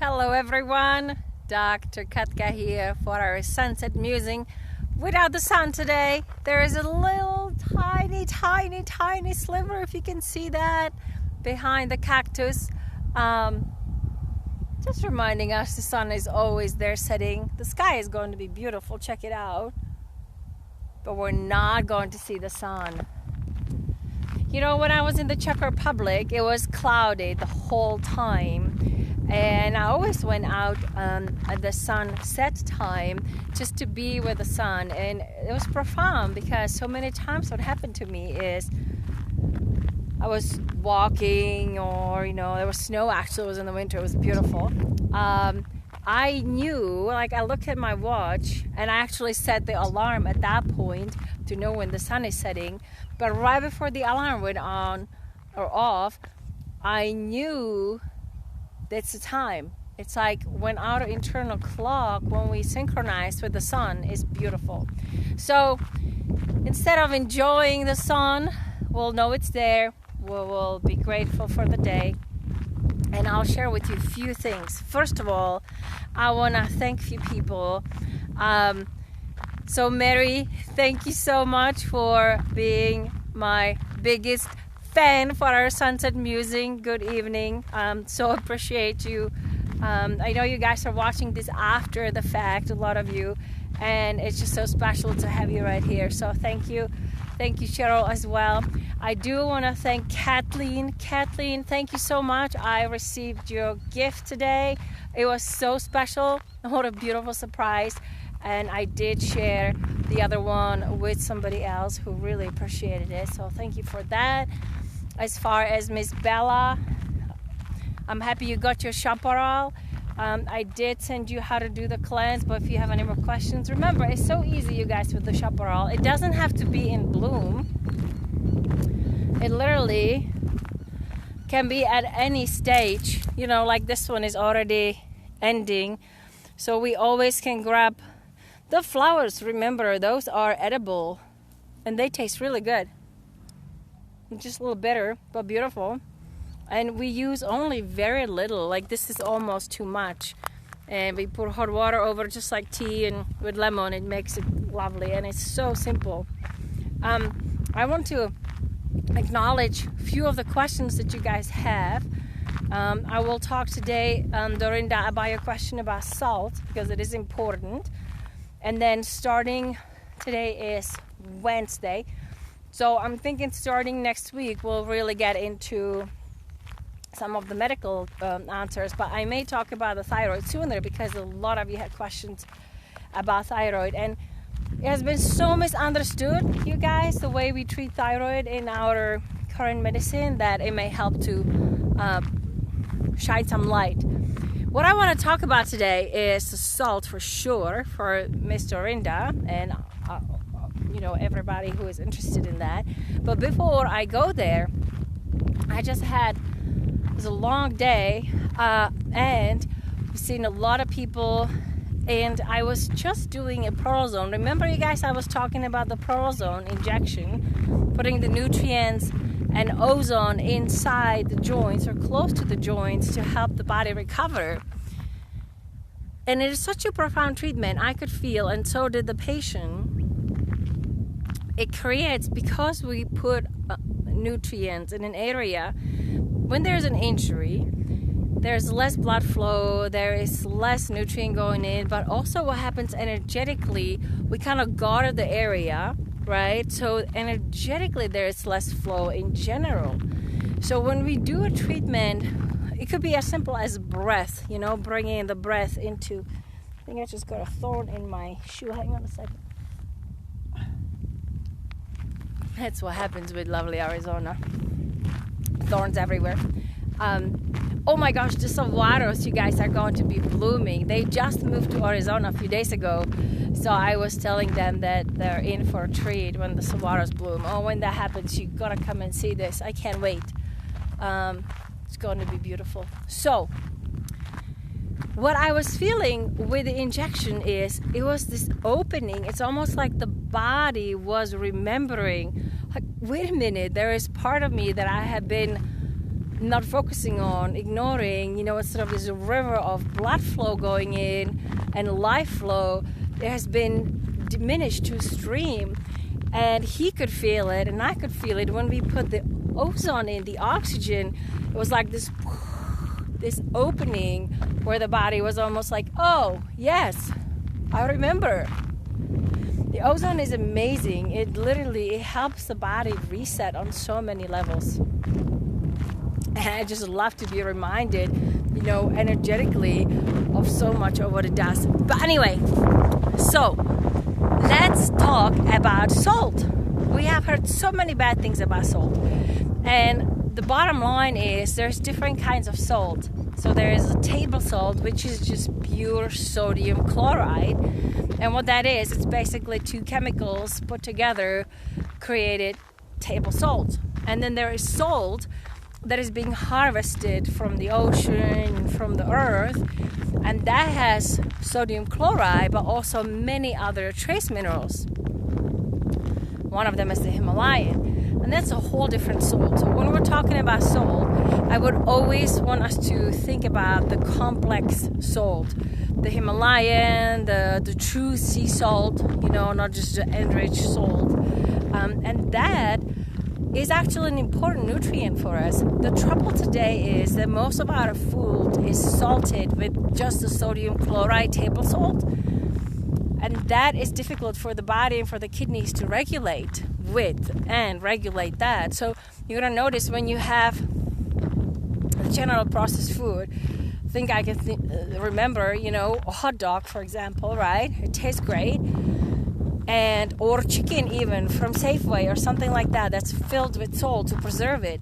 Hello everyone, Dr. Katka here for our Sunset Musing. Without the sun today, there is a little tiny sliver, if you can see that, behind the cactus. Just reminding us the sun is always there setting. The sky is going to be beautiful, check it out. But we're not going to see the sun. You know, when I was in the Czech Republic, it was cloudy the whole time. And I always went out at the sunset time just to be with the sun. And it was profound because so many times what happened to me is I was walking or, there was snow actually. It was in the winter. It was beautiful. I knew, I looked at my watch and I actually set the alarm at that point to know when the sun is setting. But right before the alarm went on or off, I knew that's the time. It's like when our internal clock, when we synchronize with the sun, is beautiful. So instead of enjoying the sun, we'll know it's there. We will be grateful for the day. And I'll share with you a few things. First of all, I want to thank a few people. So Mary, thank you so much for being my biggest fan for our Sunset Musing. Good evening. So appreciate you. I know you guys are watching this after the fact, a lot of you, and it's just so special to have you right here. So thank you. Thank you, Cheryl, as well. I do want to thank Kathleen. Kathleen, thank you so much. I received your gift today. It was so special. What a beautiful surprise. And I did share the other one with somebody else who really appreciated it. So thank you for that. As far as Miss Bella, I'm happy you got your chaparral. I did send you how to do the cleanse, but if you have any more questions, remember, it's so easy, you guys, with the chaparral. It doesn't have to be in bloom. It literally can be at any stage. Like this one is already ending. So we always can grab the flowers. Remember, those are edible and they taste really good. Just a little bitter, but beautiful. And we use only very little. Like this is almost too much. And we put hot water over just like tea, and with lemon it makes it lovely. And it's so simple. I want to acknowledge a few of the questions that you guys have. I will talk today, Dorinda, about your question about salt, because it is important. And then starting today is Wednesday. So I'm thinking starting next week we'll really get into some of the medical answers, but I may talk about the thyroid sooner because a lot of you had questions about thyroid, and it has been so misunderstood, you guys, the way we treat thyroid in our current medicine, that it may help to shine some light. What I want to talk about today is the salt for sure for Miss Dorinda and everybody who is interested in that. But before I go there, it was a long day, and we've seen a lot of people, and I was just doing a prolozone. Remember, you guys, I was talking about the prolozone injection, putting the nutrients and ozone inside the joints or close to the joints to help the body recover. And it is such a profound treatment. I could feel, and so did the patient. It creates, because we put nutrients in an area, when there's an injury, there's less blood flow, there is less nutrient going in, but also what happens energetically, we kind of guard the area, right? So energetically there's less flow in general. So when we do a treatment, it could be as simple as breath, bringing the breath into, I think I just got a thorn in my shoe, hang on a second. That's what happens with lovely Arizona. Thorns everywhere. Oh my gosh, the saguaros, you guys, are going to be blooming. They just moved to Arizona a few days ago. So I was telling them that they're in for a treat when the saguaros bloom. Oh, when that happens, you gotta come and see this. I can't wait. It's going to be beautiful. So what I was feeling with the injection is it was this opening. It's almost like the body was remembering, like, wait a minute, there is part of me that I have been not focusing on, ignoring, instead of this river of blood flow going in and life flow, it has been diminished to stream. And he could feel it, and I could feel it when we put the ozone in, the oxygen. It was like this opening where the body was almost like, oh, yes, I remember. The ozone is amazing. It helps the body reset on so many levels. And I just love to be reminded, energetically of so much of what it does. But anyway, so let's talk about salt. We have heard so many bad things about salt. And the bottom line is there's different kinds of salt. So there is a table salt, which is just pure sodium chloride. And what that is, it's basically two chemicals put together, created table salt. And then there is salt that is being harvested from the ocean, from the earth. And that has sodium chloride, but also many other trace minerals. One of them is the Himalayan. And that's a whole different salt. So when we're talking about salt, I would always want us to think about the complex salt. The Himalayan, the true sea salt, not just the enriched salt. And that is actually an important nutrient for us. The trouble today is that most of our food is salted with just the sodium chloride table salt. And that is difficult for the body and for the kidneys to regulate with and regulate that. So you're going to notice when you have general processed food, I think I can remember, a hot dog, for example, right? It tastes great. Or chicken even from Safeway or something like that that's filled with salt to preserve it.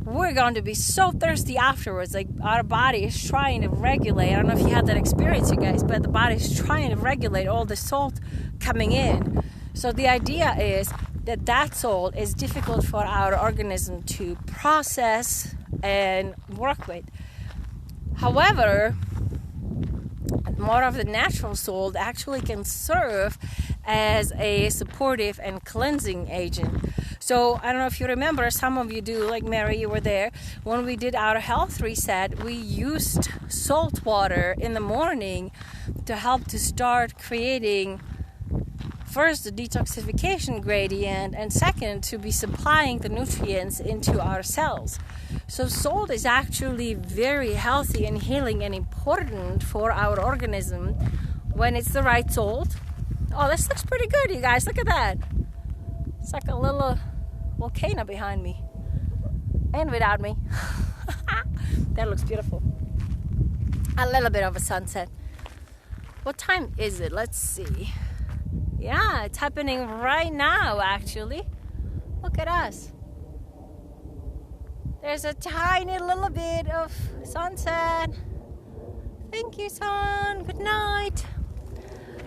We're going to be so thirsty afterwards. Like our body is trying to regulate. I don't know if you had that experience, you guys, but the body is trying to regulate all the salt coming in. So the idea is that salt is difficult for our organism to process and work with. However, more of the natural salt actually can serve as a supportive and cleansing agent. So I don't know if you remember, some of you do, like Mary, you were there. When we did our health reset, we used salt water in the morning to help to start creating, first, the detoxification gradient, and second, to be supplying the nutrients into our cells. So salt is actually very healthy and healing and important for our organism when it's the right salt. Oh, this looks pretty good, you guys. Look at that. It's like a little volcano behind me. And without me. That looks beautiful. A little bit of a sunset. What time is it? Let's see. Yeah, it's happening right now, actually. Look at us. There's a tiny little bit of sunset. Thank you, sun. Good night.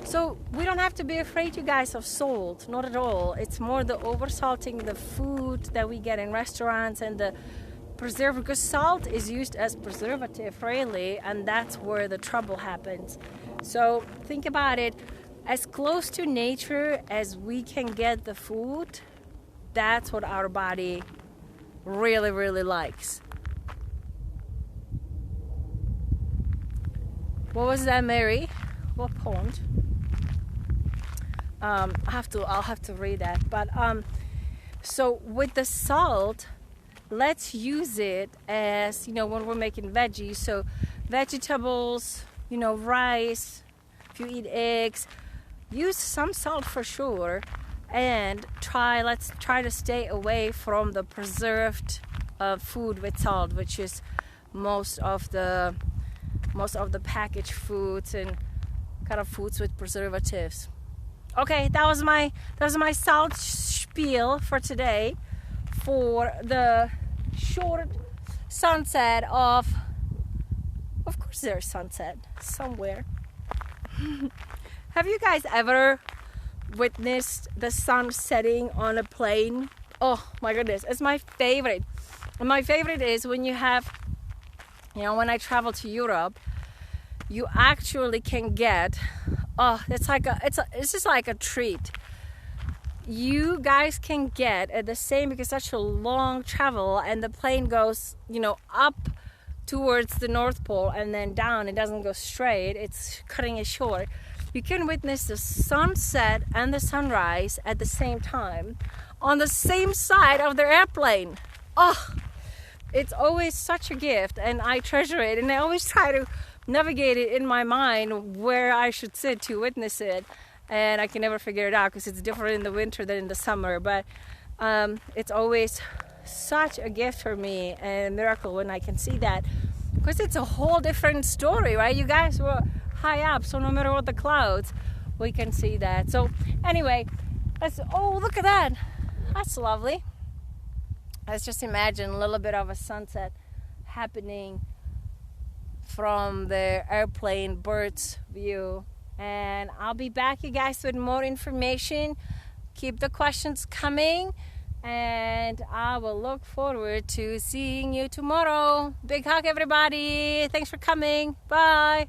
So we don't have to be afraid, you guys, of salt. Not at all. It's more the oversalting the food that we get in restaurants and the preservative. Because salt is used as preservative, really, and that's where the trouble happens. So think about it. As close to nature as we can get the food, that's what our body really, really likes. What was that, Mary? What pond? I'll have to read that. But so with the salt, let's use it as, when we're making veggies. So vegetables, rice, if you eat eggs, use some salt for sure. And let's try to stay away from the preserved food with salt, which is most of the packaged foods and kind of foods with preservatives. Okay, that was my salt spiel for today, for the short sunset of course there's sunset somewhere. Have you guys ever witnessed the sun setting on a plane? Oh my goodness, it's my favorite. And my favorite is when you have, when I travel to Europe, you actually can get, it's just like a treat. you guys can get at the same, because such a long travel and the plane goes, up towards the North Pole and then down. It doesn't go straight, it's cutting it short. You can witness the sunset and the sunrise at the same time on the same side of the airplane. Oh, it's always such a gift, and I treasure it, and I always try to navigate it in my mind where I should sit to witness it. And I can never figure it out because it's different in the winter than in the summer. But it's always such a gift for me and a miracle when I can see that, because it's a whole different story, right? You guys were high up, so no matter what the clouds, we can see that. So anyway, oh, look at that. That's lovely. Let's just imagine a little bit of a sunset happening from the airplane bird's view. And I'll be back, you guys, with more information. Keep the questions coming, and I will look forward to seeing you tomorrow. Big hug, everybody. Thanks for coming. Bye.